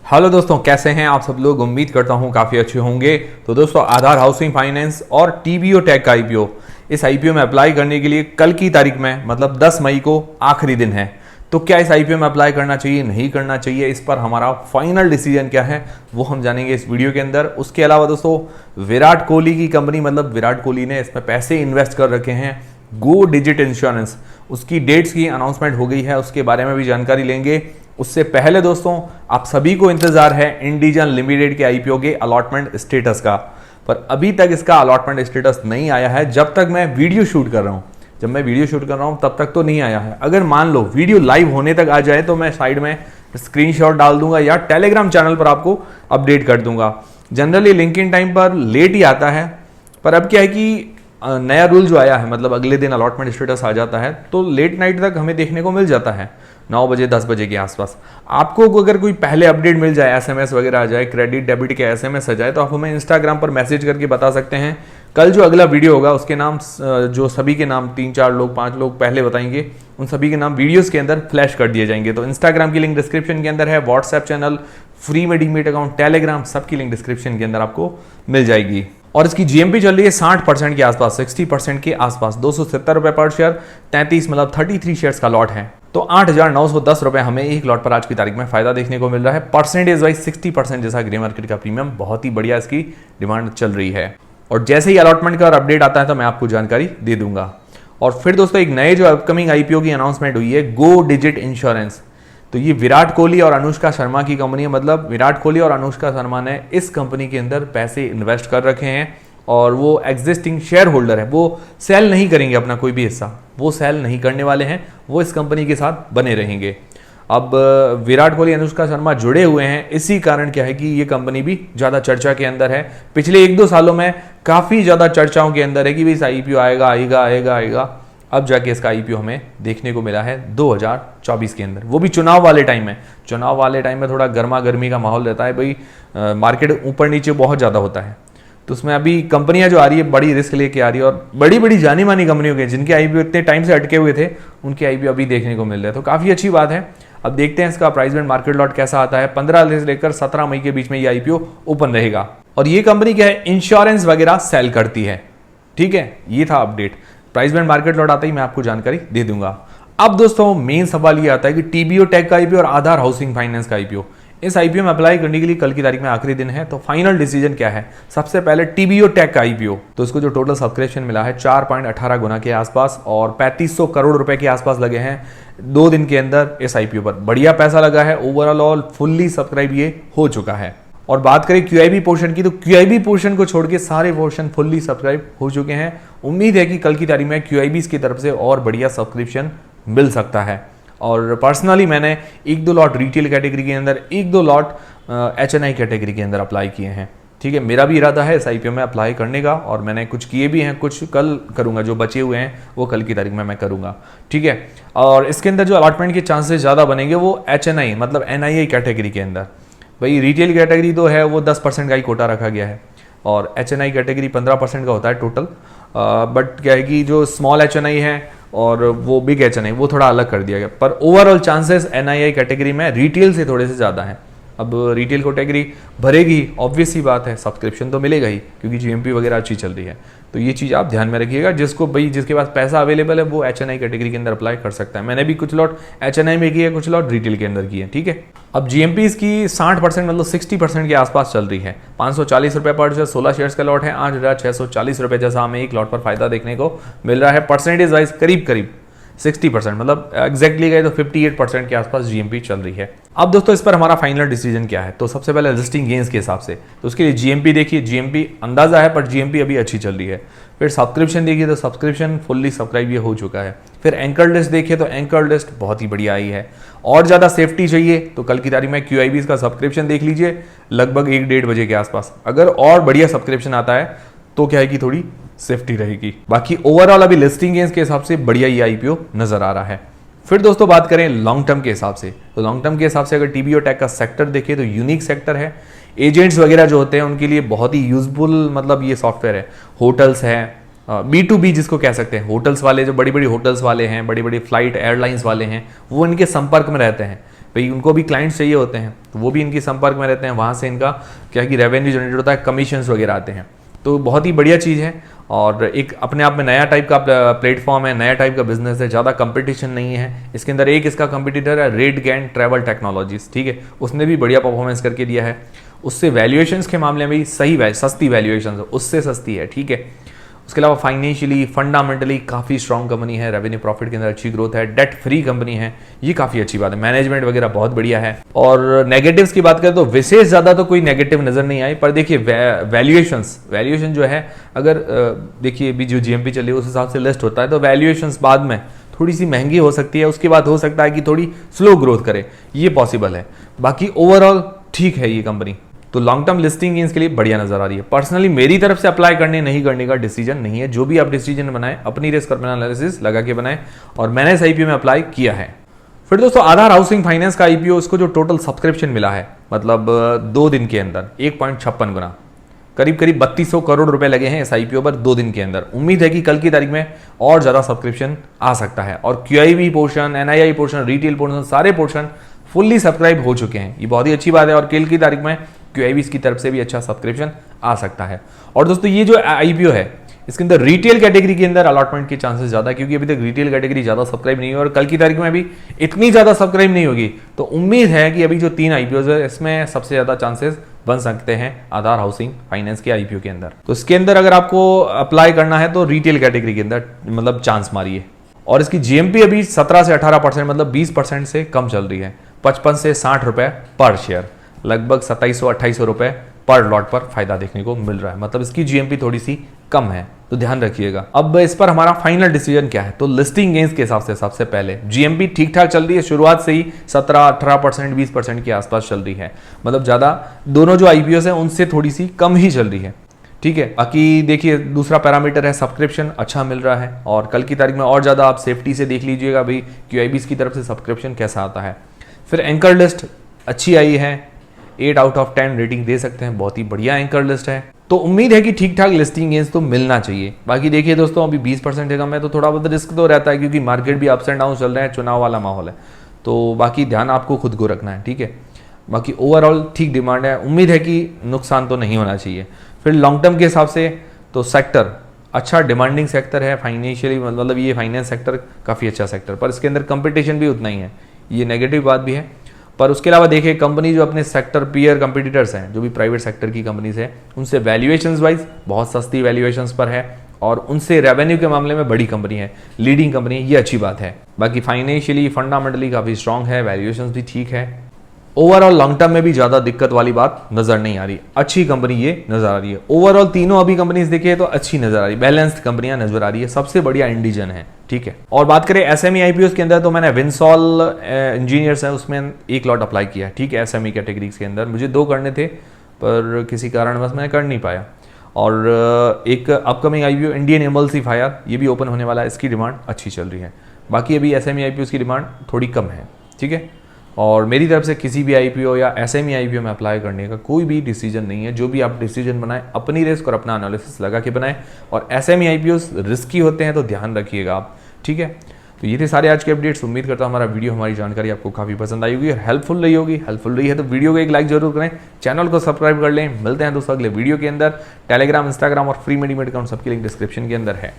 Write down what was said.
Hello दोस्तों, कैसे हैं आप सब लोग। उम्मीद करता हूं काफ़ी अच्छे होंगे। तो दोस्तों, आधार हाउसिंग फाइनेंस और टीबीओ टेक का आईपीओ, इस आईपीओ में अप्लाई करने के लिए कल की तारीख में मतलब 10 मई को आखिरी दिन है। तो क्या इस आईपीओ में अप्लाई करना चाहिए, नहीं करना चाहिए, इस पर हमारा फाइनल डिसीजन क्या है वो हम जानेंगे इस वीडियो के अंदर। उसके अलावा दोस्तों, विराट कोहली की कंपनी मतलब विराट कोहली ने इसमें पैसे इन्वेस्ट कर रखे हैं, गो डिजिट इंश्योरेंस, उसकी डेट्स की अनाउंसमेंट हो गई है, उसके बारे में भी जानकारी लेंगे। उससे पहले दोस्तों, आप सभी को इंतजार है इंडिजन लिमिटेड के आईपीओ के अलॉटमेंट स्टेटस का, पर अभी तक इसका अलॉटमेंट स्टेटस नहीं आया है। जब तक मैं वीडियो शूट कर रहा हूं, जब मैं वीडियो शूट कर रहा हूं तब तक तो नहीं आया है। अगर मान लो वीडियो लाइव होने तक आ जाए तो मैं साइड में स्क्रीनशॉट डाल दूंगा या टेलीग्राम चैनल पर आपको अपडेट कर दूंगा। जनरली लिंकिंग टाइम पर लेट ही आता है, पर अब क्या है कि नया रूल जो आया है, मतलब अगले दिन अलॉटमेंट स्टेटस आ जाता है तो लेट नाइट तक हमें देखने को मिल जाता है, 9 बजे 10 बजे के आसपास। आपको अगर कोई पहले अपडेट मिल जाए, एसएमएस वगैरह आ जाए, क्रेडिट डेबिट के एसएमएस आ जाए, तो आप हमें इंस्टाग्राम पर मैसेज करके बता सकते हैं। कल जो अगला वीडियो होगा उसके नाम, जो सभी के नाम 3-4 लोग 5 लोग पहले बताएंगे, उन सभी के नाम वीडियोस के अंदर फ्लैश कर दिए जाएंगे। तो इंस्टाग्राम की लिंक डिस्क्रिप्शन के अंदर है, व्हाट्सएप चैनल, फ्री में डीमेट अकाउंट, टेलीग्राम, सबकी लिंक डिस्क्रिप्शन के अंदर आपको मिल जाएगी। और इसकी जीएमपी चल रही है 60% के आसपास, 60% के आसपास, 270 रुपए पर शेयर, 33 मतलब 33 शेयर्स का लॉट है। तो 8,910 रुपए हमें एक लॉट पर आज की तारीख में फायदा देखने को मिल रहा है। परसेंटेज वाइज 60% जैसा ग्रे मार्केट का प्रीमियम, बहुत ही बढ़िया इसकी डिमांड चल रही है। और जैसे ही अलॉटमेंट का अपडेट आता है तो मैं आपको जानकारी दे दूंगा। और फिर दोस्तों, एक नए जो अपकमिंग आईपीओ की अनाउंसमेंट हुई है, गो डिजिट इंश्योरेंस। तो ये विराट कोहली और अनुष्का शर्मा की कंपनी है, मतलब विराट कोहली और अनुष्का शर्मा ने इस कंपनी के अंदर पैसे इन्वेस्ट कर रखे हैं और वो एग्जिस्टिंग शेयर होल्डर है, वो सेल नहीं करेंगे अपना कोई भी हिस्सा, वो सेल नहीं करने वाले हैं, वो इस कंपनी के साथ बने रहेंगे। अब विराट कोहली अनुष्का शर्मा जुड़े हुए हैं, इसी कारण क्या है कि ये कंपनी भी ज़्यादा चर्चा के अंदर है। पिछले 1-2 सालों में काफ़ी ज़्यादा चर्चाओं के अंदर है कि भाई इस आईपीओ आएगा आएगा आएगा आएगा। अब जाके इसका आईपीओ हमें देखने को मिला है 2024 के अंदर, वो भी चुनाव वाले टाइम में। चुनाव वाले टाइम में थोड़ा गर्मा गर्मी का माहौल रहता है भाई, मार्केट ऊपर नीचे बहुत ज़्यादा होता है। तो उसमें अभी कंपनियां जो आ रही है बड़ी रिस्क लेके आ रही है, और बड़ी बड़ी जानी मानी कंपनियों के जिनके आईपीओ इतने टाइम से अटके हुए थे, उनके आईपीओ अभी देखने को मिल रहे हैं। तो काफ़ी अच्छी बात है। अब देखते हैं इसका प्राइस बैंड मार्केट लॉट कैसा आता है। 15 से लेकर 17 मई के बीच में ये आईपीओ ओपन रहेगा। और ये कंपनी क्या है, इंश्योरेंस वगैरह सेल करती है। ठीक है, ये था update. Price band market lot आता ही मैं आपको जानकारी दे दूंगा। अब दोस्तों, मेन सवाल ये आता है कि टीबीओ टेक का आईपीओ और आधार हाउसिंग फाइनेंस का आईपीओ, इस आईपीओ में अप्लाई करने के लिए कल की तारीख में आखिरी दिन है। तो फाइनल डिसीजन क्या है। सबसे पहले टीबीओ टेक का आईपीओ, तो इसको जो टोटल सब्सक्रिप्शन मिला है 4.18 गुना के आसपास और 3500 करोड़ रुपए के आसपास लगे हैं 2 दिन के अंदर इस आईपीओ पर। बढ़िया पैसा लगा है। ओवरऑल फुल्ली सब्सक्राइब ये हो चुका है। और बात करें क्यूआईबी पोर्शन की, तो क्यूआईबी पोर्शन को छोड़ के सारे पोर्शन फुल्ली सब्सक्राइब हो चुके हैं। उम्मीद है कि कल की तारीख में क्यूआईबी की तरफ से और बढ़िया सब्सक्रिप्शन मिल सकता है। और पर्सनली मैंने 1-2 लॉट रिटेल कैटेगरी के अंदर, 1-2 लॉट एचएनआई कैटेगरी के अंदर अप्लाई किए हैं। ठीक है, मेरा भी इरादा है इस आईपीओ में अप्लाई करने का, और मैंने कुछ किए भी हैं, कुछ कल करूंगा। जो बचे हुए हैं वो कल की तारीख में मैं करूंगा। ठीक है, और इसके अंदर जो अलॉटमेंट के चांसेस ज़्यादा बनेंगे वो एचएनआई मतलब एनआईआई कैटेगरी के अंदर। भाई रिटेल कैटेगरी तो है वो 10% का ही कोटा रखा गया है, और एचएनआई कैटेगरी 15% का होता है टोटल। बट क्या है कि जो स्मॉल एचएनआई है और वो बिग एचएनआई, वो थोड़ा अलग कर दिया गया। पर ओवरऑल चांसेस एनआईआई कैटेगरी में रिटेल से थोड़े से ज़्यादा हैं। अब रिटेल कैटेगरी भरेगी, ऑब्वियस सी बात है, सब्सक्रिप्शन तो मिलेगा ही, क्योंकि जीएमपी वगैरह अच्छी चल रही है। तो ये चीज़ आप ध्यान में रखिएगा। जिसको भाई जिसके पास पैसा अवेलेबल है वो एचएनआई कैटेगरी के अंदर अप्लाई कर सकता है। मैंने भी कुछ लॉट एचएनआई में किए, कुछ लॉट रिटेल के अंदर किए। ठीक है, अब जीएमपी इसकी 60% मतलब 60% के आसपास चल रही है। 540 रुपये पर शेयर, 16 शेयर्स का लॉट है, 8,640 रुपये जैसा हमें एक लॉट पर फायदा देखने को मिल रहा है। परसेंटेज वाइज करीब करीब 60%, मतलब एग्जैक्टली गए तो 58% के आसपास जीएमपी चल रही है। अब दोस्तों, इस पर हमारा फाइनल डिसीजन क्या है। तो सबसे पहले लिस्टिंग गेन्स के हिसाब से, तो उसके लिए जीएमपी देखिए, जीएमपी अंदाजा है पर जीएमपी अभी अच्छी चल रही है। फिर सब्सक्रिप्शन देखिए तो सब्सक्रिप्शन फुल्ली सब्सक्राइब ये हो चुका है। फिर एंकर लिस्ट देखिए तो एंकर लिस्ट बहुत ही बढ़िया आई है। और ज़्यादा सेफ्टी चाहिए तो कल की तारीख में क्यूआईबी का सब्सक्रिप्शन देख लीजिए, लगभग 1-1.5 बजे के आसपास। अगर और बढ़िया सब्सक्रिप्शन आता है तो क्या है कि थोड़ी सेफ्टी रहेगी। बाकी ओवरऑल अभी लिस्टिंग गेन्स के हिसाब से बढ़िया ये आईपीओ नजर आ रहा है। फिर दोस्तों बात करें लॉन्ग टर्म के हिसाब से, तो लॉन्ग टर्म के हिसाब से अगर टीबीओ टेक का सेक्टर देखिए तो यूनिक सेक्टर है। एजेंट्स वगैरह जो होते हैं उनके लिए बहुत ही यूजफुल मतलब ये सॉफ्टवेयर है। होटल्स है, B2B जिसको कह सकते हैं, होटल्स वाले जो बड़ी बड़ी होटल्स वाले हैं, बड़ी बड़ी फ्लाइट एयरलाइंस वाले हैं, वो इनके संपर्क में रहते हैं। भाई उनको भी क्लाइंट्स चाहिए होते हैं, तो वो भी इनके संपर्क में रहते हैं, वहाँ से इनका क्या कि रेवेन्यू जनरेट होता है, कमीशंस वगैरह आते हैं। तो बहुत ही बढ़िया चीज़ है और एक अपने आप में नया टाइप का प्लेटफॉर्म है, नया टाइप का बिजनेस है, ज़्यादा कंपटीशन नहीं है। इसके अंदर एक इसका कंपटीटर है RateGain ट्रैवल टेक्नोलॉजीज, ठीक है, उसने भी बढ़िया परफॉर्मेंस करके दिया है। उससे वैल्यूएशंस के मामले में भी सही सस्ती वैल्यूएशंस, उससे सस्ती है, ठीक है। उसके अलावा फाइनेंशियली फंडामेंटली काफ़ी स्ट्रॉन्ग कंपनी है, रेवेन्यू प्रॉफिट के अंदर अच्छी ग्रोथ है, डेट फ्री कंपनी है, ये काफ़ी अच्छी बात है। मैनेजमेंट वगैरह बहुत बढ़िया है। और नेगेटिव्स की बात करें तो विशेष ज़्यादा तो कोई नेगेटिव नज़र नहीं आई, पर देखिए वैल्यूएशन जो है, अगर देखिए अभी जो GMP चल रही है उस हिसाब से लिस्ट होता है, तो वैल्यूएशंस बाद में थोड़ी सी महंगी हो सकती है, उसके बाद हो सकता है कि थोड़ी स्लो ग्रोथ करे, ये पॉसिबल है। बाकी ओवरऑल ठीक है ये कंपनी, तो लॉन्ग टर्म लिस्टिंग गेन्स के लिए बढ़िया नजर आ रही है। पर्सनली मेरी तरफ से अप्लाई करने नहीं करने का डिसीजन नहीं है, जो भी आप डिसीजन बनाएं अपनी रिस्क और एनालिसिस लगा के बनाएं, और मैंने इस IPO में अप्लाई किया है। फिर दोस्तों आधार हाउसिंग फाइनेंस का IPO, इसको जो टोटल सब्सक्रिप्शन मिला है, मतलब 2 दिन के अंदर 1.56 गुना, करीब 3200 करोड़ रुपए लगे हैं इस IPO पर 2 दिन के अंदर। उम्मीद है कि कल की तारीख में और ज्यादा सब्सक्रिप्शन आ सकता है, और QIB portion, NII portion, retail portion, सारे पोर्शन फुल्ली सब्सक्राइब हो चुके हैं, ये बहुत ही अच्छी बात है। और कल की तारीख में QIB की तरफ से भी अच्छा सब्सक्रिप्शन आ सकता है। और दोस्तों ये जो IPO है, इसके अंदर रिटेल कैटेगरी के अंदर अलॉटमेंट के चांसेस ज्यादा, क्योंकि अभी तक रिटेल कैटेगरी ज्यादा सब्सक्राइब नहीं हुई और कल की तारीख में अभी इतनी ज्यादा सब्सक्राइब नहीं होगी, तो उम्मीद है कि अभी जो 3 IPOs है इसमें सबसे ज्यादा चांसेस बन सकते हैं आधार हाउसिंग फाइनेंस के IPO के अंदर। तो इसके अंदर अगर आपको अप्लाई करना है तो रिटेल कैटेगरी के अंदर मतलब चांस मारिए। और इसकी GMP अभी 17 से 18%, मतलब 20% से कम चल रही है, 55 से 60 रुपए पर शेयर, लगभग 2700-2800 रुपए पर लॉट पर फायदा देखने को मिल रहा है, मतलब इसकी GMP थोड़ी सी कम है, तो ध्यान रखिएगा। अब इस पर हमारा फाइनल डिसीजन क्या है, तो लिस्टिंग गेन्स के हिसाब से सबसे पहले GMP ठीक ठाक चल रही है, शुरुआत से ही 17-18%, 20% के आसपास चल रही है, मतलब ज्यादा दोनों जो IPOs हैं उनसे थोड़ी सी कम ही चल रही है, ठीक है। बाकी देखिए दूसरा पैरामीटर है सब्सक्रिप्शन, अच्छा मिल रहा है, और कल की तारीख में और ज्यादा आप सेफ्टी से देख लीजिएगा भाई QIB की तरफ से सब्सक्रिप्शन कैसा आता है। फिर एंकर लिस्ट अच्छी आई है, 8 आउट ऑफ 10 रेटिंग दे सकते हैं, बहुत ही बढ़िया एंकर लिस्ट है, तो उम्मीद है कि ठीक ठाक लिस्टिंग गेन्स तो मिलना चाहिए। बाकी देखिए दोस्तों अभी 20% से कम है, तो थोड़ा बहुत रिस्क तो रहता है, क्योंकि मार्केट भी अप्स एंड डाउन चल रहे हैं, चुनाव वाला माहौल है, तो बाकी ध्यान आपको खुद को रखना है, ठीक है। बाकी ओवरऑल ठीक डिमांड है, उम्मीद है कि नुकसान तो नहीं होना चाहिए। फिर लॉन्ग टर्म के हिसाब से तो सेक्टर अच्छा डिमांडिंग सेक्टर है, फाइनेंशियली मतलब ये फाइनेंस सेक्टर काफ़ी अच्छा सेक्टर, पर इसके अंदर कंपटीशन भी उतना ही है, ये नेगेटिव बात भी है। पर उसके अलावा देखिए कंपनी जो अपने सेक्टर पीयर कंपटीटर्स हैं, जो भी प्राइवेट सेक्टर की कंपनीज है, उनसे वैल्यूएशंस वाइज बहुत सस्ती वैल्यूएशंस पर है, और उनसे रेवेन्यू के मामले में बड़ी कंपनी है, लीडिंग कंपनी, ये अच्छी बात है। बाकी फाइनेंशियली फंडामेंटली काफ़ी स्ट्रांग है, वैल्यूएशंस भी ठीक है। ओवरऑल लॉन्ग टर्म में भी ज्यादा दिक्कत वाली बात नजर नहीं आ रही, अच्छी कंपनी ये नजर आ रही है। ओवरऑल तीनों अभी कंपनीज देखिए तो अच्छी नजर आ रही है, बैलेंस्ड कंपनियां नजर आ रही है, सबसे बढ़िया इंडिजन है, ठीक है। और बात करें SME IPOs के अंदर, तो मैंने विंसॉल इंजीनियर्स है उसमें 1 लॉट अप्लाई किया है, ठीक है। SME कैटेगरीज के अंदर मुझे 2 करने थे, पर किसी कारणवश मैं कर नहीं पाया। और एक अपकमिंग IPO इंडियन एमल्सिफायर, ये भी ओपन होने वाला है, इसकी डिमांड अच्छी चल रही है। बाकी अभी SME IPOs की डिमांड थोड़ी कम है, ठीक है। और मेरी तरफ से किसी भी IPO या SME IPO में अप्लाई करने का कोई भी डिसीजन नहीं है। जो भी आप डिसीजन बनाएं अपनी रिस्क और अपना एनालिसिस लगा के बनाएं, और SME IPOs रिस्की होते हैं तो ध्यान रखिएगा आप, ठीक है। तो ये थे सारे आज के अपडेट्स। उम्मीद करता हूँ हमारा वीडियो, हमारी जानकारी आपको काफ़ी पसंद आई होगी और हेल्पफुल रही होगी। हेल्पफुल रही है तो वीडियो को एक लाइक जरूर करें, चैनल को सब्सक्राइब कर लें। मिलते हैं दोस्तों अगले वीडियो के अंदर। टेलीग्राम, इंस्टाग्राम और फ्री मेडिमेट अकाउंट सबकी लिंक डिस्क्रिप्शन के अंदर है।